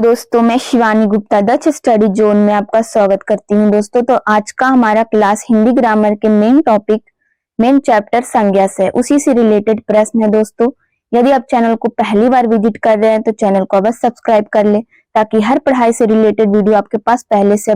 दोस्तों, मैं Shivani Gupta Dutch study zone में आपका स्वागत करती हूँ। दोस्तों, तो आज का हमारा क्लास हिंदी ग्रामर के मेन चैप्टर संज्ञा से उसी से रिलेटेड प्रश्न है। दोस्तों, यदि आप चैनल को पहली बार विजिट कर रहे हैं तो चैनल को अवश्य सब्सक्राइब कर ले ताकि हर पढ़ाई से रिलेटेड वीडियो आपके पास पहले से।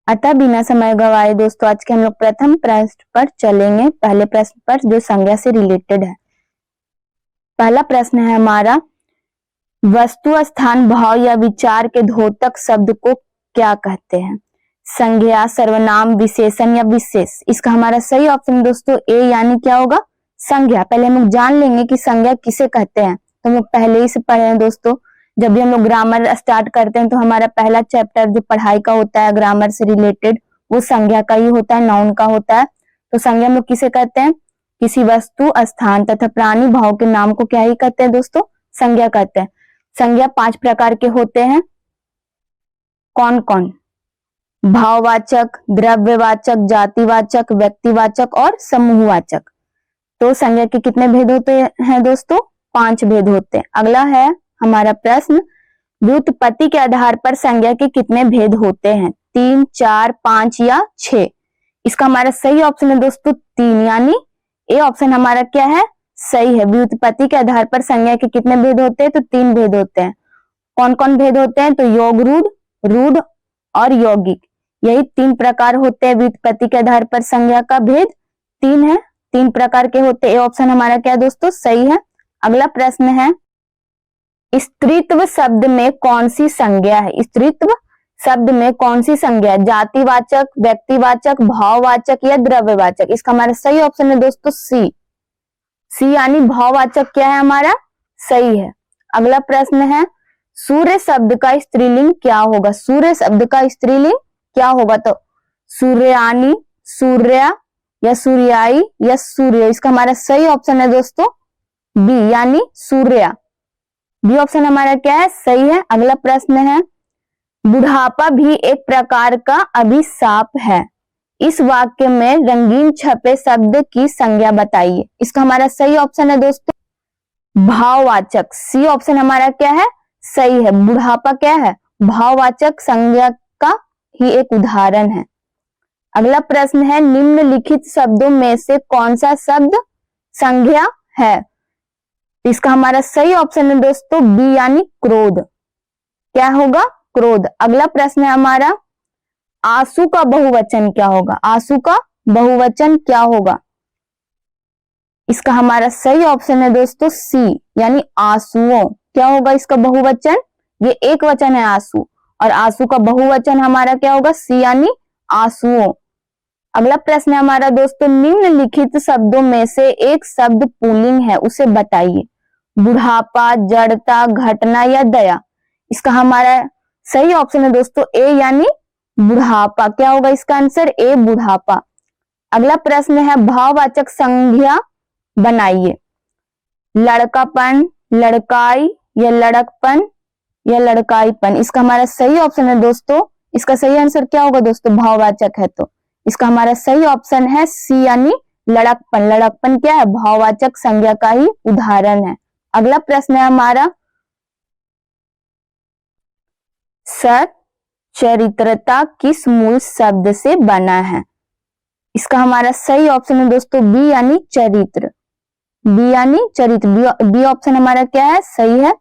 अतः बिना समय गवाए दोस्तों, आज के हम लोग प्रथम प्रश्न पर चलेंगे। पहले प्रश्न पर जो संज्ञा से रिलेटेड है। पहला प्रश्न है हमारा, वस्तु, स्थान, भाव या विचार के द्योतक शब्द को क्या कहते हैं? संज्ञा, सर्वनाम, विशेषण या विशेष। इसका हमारा सही ऑप्शन दोस्तों ए यानी क्या होगा? संज्ञा। पहले हम लोग जान लेंगे कि संज्ञा किसे कहते हैं। तो हम लोग पहले ही से पढ़े हैं दोस्तों। जब भी हम लोग ग्रामर स्टार्ट करते हैं तो हमारा पहला चैप्टर जो पढ़ाई का होता है ग्रामर से रिलेटेड, वो संज्ञा का ही होता है, नाउन का होता है। तो संज्ञा हम लोग किसे कहते हैं? किसी वस्तु, स्थान तथा प्राणी, भाव के नाम को क्या ही कहते हैं दोस्तों? संज्ञा कहते हैं। संज्ञा 5 प्रकार के होते हैं। कौन कौन? भाववाचक, द्रव्यवाचक, जातिवाचक, व्यक्तिवाचक और समूहवाचक। तो संज्ञा के कितने भेद होते हैं दोस्तों? 5 भेद होते हैं। अगला है हमारा प्रश्न, व्युत्पत्ति के आधार पर संज्ञा के कितने भेद होते हैं? 3, 4, 5 या 6। इसका हमारा सही ऑप्शन है दोस्तों 3, यानी ए ऑप्शन हमारा क्या है? सही है। व्युत्पत्ति के आधार पर संज्ञा के कितने भेद होते हैं? तो 3 भेद होते हैं। कौन कौन भेद होते हैं? तो योग रूढ़, रूढ़ और यौगिक, यही 3 प्रकार होते हैं। व्युत्पत्ति के आधार पर संज्ञा का भेद 3 है, 3 प्रकार के होते हैं। ए ऑप्शन हमारा क्या दोस्तों? सही है। अगला प्रश्न है, स्त्रीत्व शब्द में कौन सी संज्ञा है? स्त्रीत्व शब्द में कौन सी संज्ञा है? जातिवाचक, व्यक्तिवाचक, भाववाचक या द्रव्यवाचक। इसका हमारा सही ऑप्शन है दोस्तों सी यानी भाववाचक क्या है हमारा? सही है। अगला प्रश्न है, सूर्य शब्द का स्त्रीलिंग क्या होगा? सूर्य शब्द का स्त्रीलिंग क्या होगा? तो सूर्यानी, सूर्या या सूर्याई या सूर्य। इसका हमारा सही ऑप्शन है दोस्तों बी यानी सूर्या। बी ऑप्शन हमारा क्या है? सही है। अगला प्रश्न है, बुढ़ापा भी एक प्रकार का अभिशाप है। इस वाक्य में रंगीन छपे शब्द की संज्ञा बताइए। इसका हमारा सही ऑप्शन है दोस्तों भाववाचक। सी ऑप्शन हमारा क्या है? सही है। बुढ़ापा क्या है? भाववाचक संज्ञा का ही एक उदाहरण है। अगला प्रश्न है, निम्नलिखित शब्दों में से कौन सा शब्द संज्ञा है? इसका हमारा सही ऑप्शन है दोस्तों बी यानी क्रोध। क्या होगा? क्रोध। अगला प्रश्न है हमारा, आंसू का बहुवचन क्या होगा? आंसू का बहुवचन क्या होगा? इसका हमारा सही ऑप्शन है दोस्तों सी यानी आंसुओं। क्या होगा इसका बहुवचन? ये एक वचन है आंसू, और आंसू का बहुवचन हमारा क्या होगा? सी यानी आंसुओं। अगला प्रश्न है हमारा दोस्तों, निम्नलिखित शब्दों में से एक शब्द पुल्लिंग है, उसे बताइए। बुढ़ापा, जड़ता, घटना या दया। इसका हमारा सही ऑप्शन है दोस्तों ए यानी बुढ़ापा। क्या होगा इसका आंसर? ए बुढ़ापा। अगला प्रश्न है, भाववाचक संज्ञा बनाइए। लड़कापन, लड़काई या लड़कपन या लड़काईपन। इसका हमारा सही ऑप्शन है दोस्तों, इसका सही आंसर क्या होगा दोस्तों? भाववाचक है, तो इसका हमारा सही ऑप्शन है सी यानी लड़कपन। लड़कपन क्या है? भाववाचक संज्ञा का ही उदाहरण है। अगला प्रश्न है हमारा, सच्चरित्रता किस मूल शब्द से बना है? इसका हमारा सही ऑप्शन है दोस्तों बी यानी चरित्र। बी यानी चरित्र। बी ऑप्शन हमारा क्या है? सही है।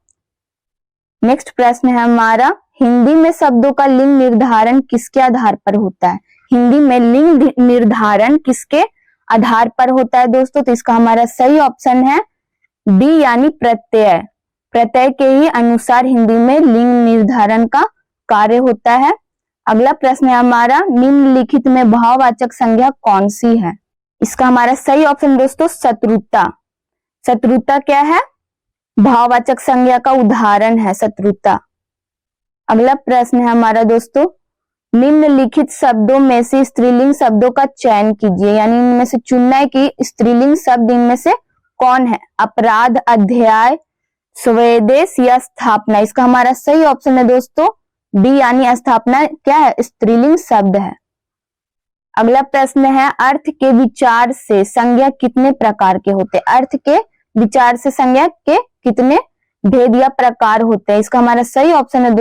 नेक्स्ट प्रश्न है हमारा, हिंदी में शब्दों का लिंग निर्धारण किसके आधार पर होता है? हिंदी में लिंग निर्धारण किसके आधार पर होता है दोस्तों? तो इसका हमारा सही ऑप्शन है डी यानी प्रत्यय। प्रत्यय के ही अनुसार हिंदी में लिंग निर्धारण का कार्य होता है। अगला प्रश्न है हमारा, निम्नलिखित में भाववाचक संज्ञा कौन सी है? इसका हमारा सही ऑप्शन दोस्तों शत्रुता। शत्रुता क्या है? भाववाचक संज्ञा का उदाहरण है शत्रुता। अगला प्रश्न है हमारा दोस्तों, निम्नलिखित शब्दों में से स्त्रीलिंग शब्दों का चयन कीजिए, यानी इनमें से चुनना है कि स्त्रीलिंग शब्द इनमें से कौन है? अपराध, अध्याय, स्वदेश या स्थापना। इसका हमारा सही ऑप्शन है दोस्तों डी यानी स्थापना क्या है? स्त्रीलिंग शब्द है। अगला प्रश्न है, अर्थ के विचार से संज्ञा कितने प्रकार के होते हैं? अर्थ के विचार से संज्ञा के कितने भेद या प्रकार होते हैं? इसका हमारा सही ऑप्शन है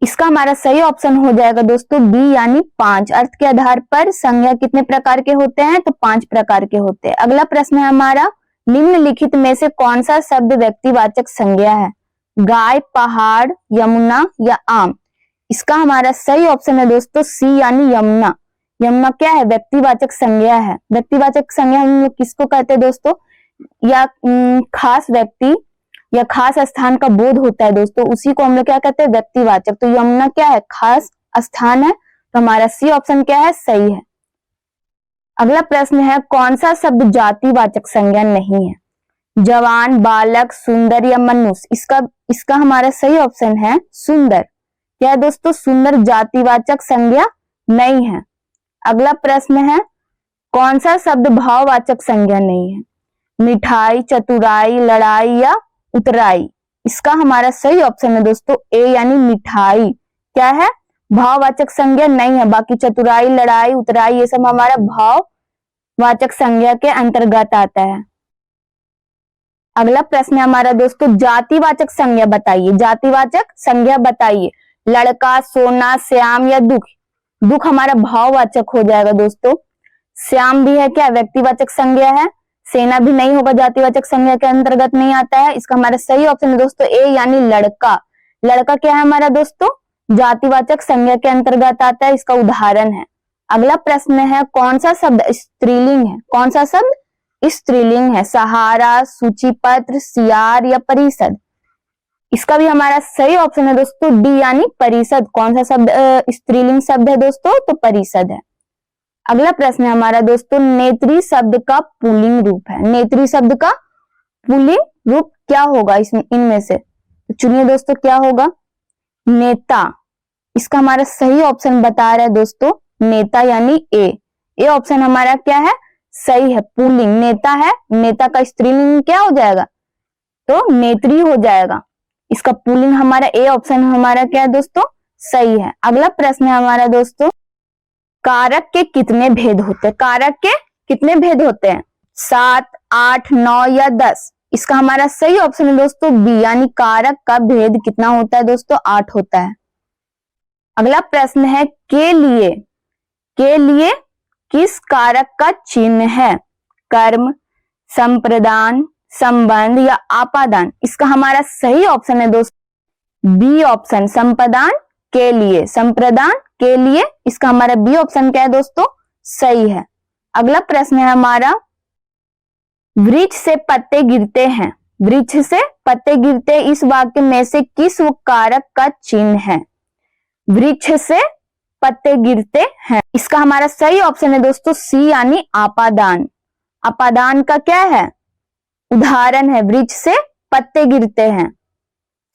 इसका हमारा सही ऑप्शन हो जाएगा दोस्तों बी यानी 5। अर्थ के आधार पर संज्ञा कितने प्रकार के होते हैं? तो 5 प्रकार के होते हैं। अगला प्रश्न है हमारा, निम्नलिखित में से कौन सा शब्द व्यक्तिवाचक संज्ञा है? गाय, पहाड़, यमुना या आम? इसका हमारा सही ऑप्शन है दोस्तों सी यानी यमुना। यमुना क्या है? व्यक्तिवाचक संज्ञा है। व्यक्तिवाचक संज्ञा हम लोग किसको कहते हैं दोस्तों? या खास व्यक्ति या खास स्थान का बोध होता है दोस्तों, उसी को हम लोग क्या कहते हैं? व्यक्तिवाचक। तो यमुना क्या है? खास स्थान है। तो हमारा सी ऑप्शन क्या है? सही है। अगला प्रश्न है, कौन सा शब्द जातिवाचक संज्ञा नहीं है? जवान, बालक, सुंदर या मनुष्य? इसका हमारा सही ऑप्शन है सुंदर। क्या है दोस्तों? सुंदर जातिवाचक संज्ञा नहीं है। अगला प्रश्न है, कौन सा शब्द भाववाचक संज्ञा नहीं है? मिठाई, चतुराई, लड़ाई या उतराई? इसका हमारा सही ऑप्शन है दोस्तों ए यानी मिठाई। क्या है? भाववाचक संज्ञा नहीं है। बाकी चतुराई, लड़ाई, उतराई ये सब हमारा भाववाचक संज्ञा के अंतर्गत आता है। अगला प्रश्न है हमारा दोस्तों, जातिवाचक संज्ञा बताइए। जातिवाचक संज्ञा बताइए। लड़का, सोना, श्याम या दुख? दुख हमारा भाववाचक हो जाएगा दोस्तों। श्याम भी है क्या? व्यक्तिवाचक संज्ञा है। सेना भी नहीं होगा, जातिवाचक संज्ञा के अंतर्गत नहीं आता है। इसका हमारा सही ऑप्शन है दोस्तों ए यानी लड़का। लड़का क्या है हमारा दोस्तों? जातिवाचक संज्ञा के अंतर्गत आता है। इसका उदाहरण है। अगला प्रश्न है, कौन सा शब्द स्त्रीलिंग है? कौन सा शब्द स्त्रीलिंग है? सहारा, सूचीपत्र, सियार या परिषद? इसका भी हमारा सही ऑप्शन है दोस्तों डी यानी परिषद। कौन सा शब्द स्त्रीलिंग शब्द है दोस्तों? तो परिषद है। अगला प्रश्न है हमारा दोस्तों, नेत्री शब्द का पुल्लिंग रूप है। नेत्री शब्द का पुल्लिंग रूप क्या होगा इनमें से? तो चुनिए दोस्तों, क्या होगा? नेता। इसका हमारा सही ऑप्शन बता रहा है दोस्तों नेता यानी ए। ए ऑप्शन हमारा क्या है? सही है। पुल्लिंग नेता है। नेता का स्त्रीलिंग क्या हो जाएगा? तो नेत्री हो जाएगा। इसका पुल्लिंग हमारा ए ऑप्शन हमारा क्या है दोस्तों? सही है। अगला प्रश्न है हमारा दोस्तों, कारक के कितने भेद होते हैं? कारक के कितने भेद होते हैं? 7, 8, 9 या 10? इसका हमारा सही ऑप्शन है दोस्तों बी यानी कारक का भेद कितना होता है दोस्तों? 8 होता है। अगला प्रश्न है, के लिए किस कारक का चिन्ह है? कर्म, संप्रदान, संबंध या आपादान? इसका हमारा सही ऑप्शन है दोस्तों बी ऑप्शन संप्रदान के लिए। संप्रदान के लिए इसका हमारा बी ऑप्शन क्या है दोस्तों? सही है। अगला प्रश्न है हमारा, वृक्ष से पत्ते गिरते हैं। वृक्ष से पत्ते गिरते इस वाक्य में से किस कारक का चिन्ह है? वृक्ष से पत्ते गिरते हैं। इसका हमारा सही ऑप्शन है दोस्तों सी यानी आपादान। आपादान का क्या है? उदाहरण है। वृक्ष से पत्ते गिरते हैं।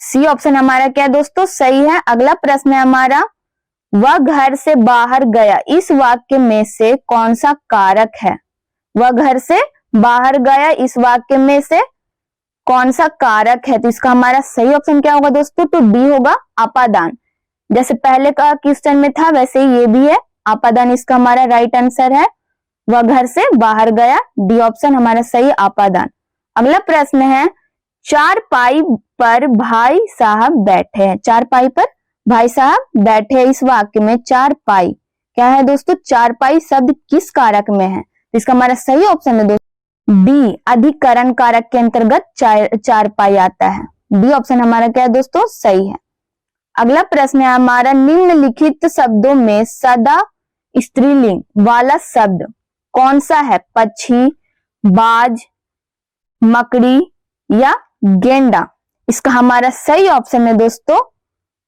सी ऑप्शन हमारा क्या है दोस्तों? सही है। अगला प्रश्न है हमारा, वह घर से बाहर गया इस वाक्य में से कौन सा कारक है? वह घर से बाहर गया इस वाक्य में से कौन सा कारक है? तो इसका हमारा सही ऑप्शन क्या होगा दोस्तों? तो डी होगा आपादान। जैसे पहले का क्वेश्चन में था वैसे ही ये भी है आपादान। इसका हमारा राइट आंसर है वह घर से बाहर गया। डी ऑप्शन हमारा सही आपादान। अगला प्रश्न है, चारपाई पर भाई साहब बैठे हैं। चारपाई पर भाई साहब बैठे हैं इस वाक्य में चारपाई क्या है दोस्तों? चारपाई शब्द किस कारक में है? तो इसका हमारा सही ऑप्शन है दोस्तों डी अधिकरण कारक के अंतर्गत चारपाई आता है। डी ऑप्शन हमारा क्या है दोस्तों? सही है। अगला प्रश्न है हमारा, निम्नलिखित शब्दों में सदा स्त्रीलिंग वाला शब्द कौन सा है? पक्षी, बाज, मकड़ी या गेंडा? इसका हमारा सही ऑप्शन है दोस्तों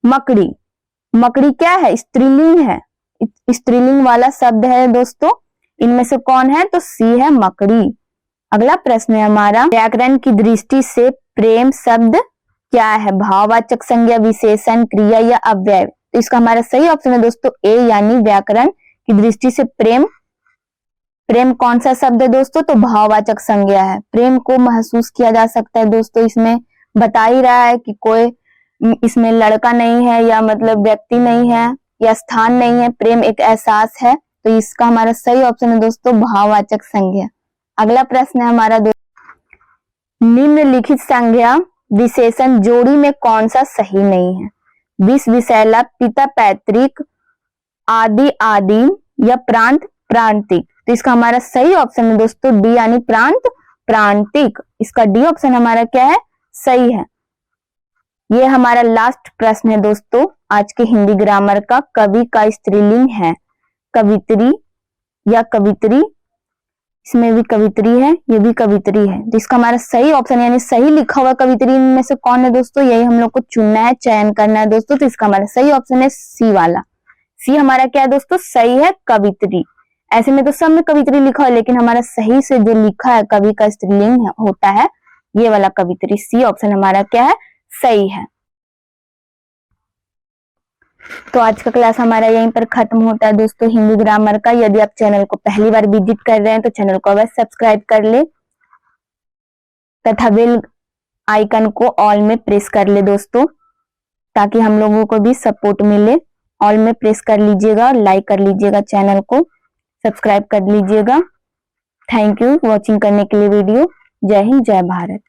मकड़ी। मकड़ी क्या है? स्त्रीलिंग है। स्त्रीलिंग वाला शब्द है दोस्तों। इनमें से कौन है? तो सी है मकड़ी। अगला प्रश्न है हमारा, व्याकरण की दृष्टि से प्रेम शब्द क्या है? भाववाचक संज्ञा, विशेषण, क्रिया या अव्यय? तो इसका हमारा सही ऑप्शन है दोस्तों ए यानी व्याकरण की दृष्टि से प्रेम। प्रेम कौन सा शब्द है दोस्तों? तो भाववाचक संज्ञा है। प्रेम को महसूस किया जा सकता है दोस्तों। इसमें बता ही रहा है कि कोई इसमें लड़का नहीं है या मतलब व्यक्ति नहीं है या स्थान नहीं है। प्रेम एक एहसास है। तो इसका हमारा सही ऑप्शन है दोस्तों भाववाचक संज्ञा। अगला प्रश्न है हमारा, निम्नलिखित संज्ञा विशेषण जोड़ी में कौन सा सही नहीं है? विष विषैला, पिता पैतृक, आदि आदिम या प्रांत प्रांतिक। तो इसका हमारा सही ऑप्शन है दोस्तों डी यानी प्रांत प्रांतिक। इसका डी ऑप्शन हमारा क्या है, सही है। ये हमारा लास्ट प्रश्न है दोस्तों आज के हिंदी ग्रामर का। कवि का स्त्रीलिंग है कवित्री या कवित्री। इसमें भी कवित्री है, ये भी कवित्री है। तो इसका हमारा सही ऑप्शन यानी सही लिखा हुआ कवित्री में से कौन है दोस्तों, यही हम लोग को चुनना है, चयन करना है दोस्तों। तो इसका हमारा सही ऑप्शन है सी वाला। सी हमारा क्या है दोस्तों, सही है कवित्री। ऐसे में तो सब में कवित्री लिखा है, लेकिन हमारा सही से जो लिखा है कवि का स्त्रीलिंग होता है ये वाला कवित्री। सी ऑप्शन हमारा क्या है, सही है। तो आज का क्लास हमारा यहीं पर खत्म होता है दोस्तों हिंदी ग्रामर का। यदि आप चैनल को पहली बार विजिट कर रहे हैं तो चैनल को अवश्य सब्सक्राइब कर ले तथा बेल आइकन को ऑल में प्रेस कर ले दोस्तों, ताकि हम लोगों को भी सपोर्ट मिले। ऑल में प्रेस कर लीजिएगा, लाइक कर लीजिएगा, चैनल को सब्सक्राइब कर लीजिएगा। थैंक यू वॉचिंग करने के लिए वीडियो। जय हिंद, जय भारत।